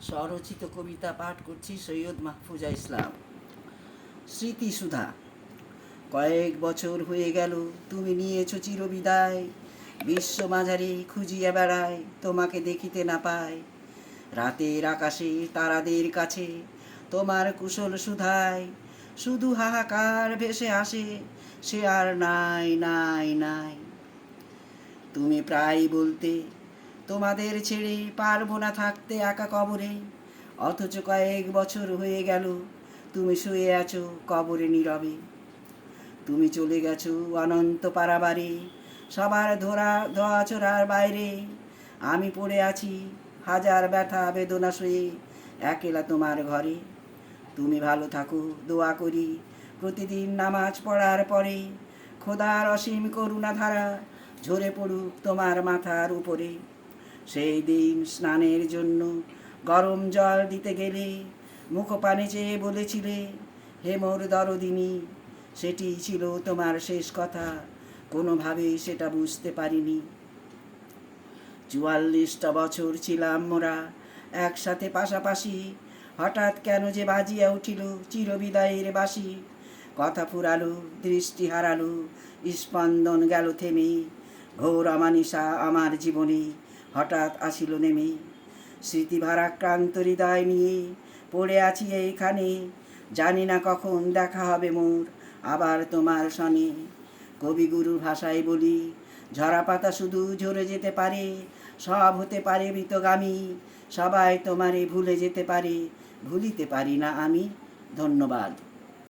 স্বরচিত কবিতা পাঠ করছি সৈয়দ মাহফুজা ইসলাম। স্মৃতিসুধা। কয়েক বছর হয়ে গেল তুমি নিয়েছ চিরবিদায়, বিশ্বমাঝারে খুঁজিয়া বেড়ায় তোমাকে দেখিতে না পায়। রাতের আকাশে তারাদের কাছে তোমার কুশল সুধায় শুধু হাহাকার ভেসে আসে, সে আর নাই নাই নাই। তুমি প্রায় বলতে তোমাদের ছেড়ে পারবো না থাকতে একা কবরে, অথচ কয়েক বছর হয়ে গেল তুমি শুয়ে আছো কবরে নীরবে। তুমি চলে গেছো অনন্ত পারাবারে, সবার ধোয়া ছোড়ার বাইরে। আমি পড়ে আছি হাজার ব্যথা বেদনা শুয়ে একেলা তোমার ঘরে। তুমি ভালো থাকো দোয়া করি প্রতিদিন নামাজ পড়ার পরে, খোদার অসীম করুণা ধারা ঝরে পড়ুক তোমার মাথার উপরে। সেই দিন স্নানের জন্য গরম জল দিতে গেলে মুখপানে চেয়ে বলেছিলে, হে মোর দরদিনী। সেটি ছিল তোমার শেষ কথা, কোনোভাবে সেটা বুঝতে পারিনি। ৪৪টা বছর ছিলাম মোরা একসাথে পাশাপাশি, হঠাৎ কেন যে বাজিয়া উঠিল চিরবিদায়ের বাঁশি। কথা ফুরালো, দৃষ্টি হারালো, স্পন্দন গেল থেমে, ঘোর অমানিশা আমার জীবনে হঠাৎ আসিল নেমে। স্মৃতি ভারাক্রান্ত হৃদয় নিয়ে পড়ে আছি এইখানে, জানি না কখন দেখা হবে মোর আবার তোমার সনে। কবিগুরুর ভাষায় বলি, ঝরা পাতা শুধু ঝরে যেতে পারে, সব হতে পারে বিতগামী, সবাই তোমারে ভুলে যেতে পারে, ভুলিতে পারি না আমি। ধন্যবাদ।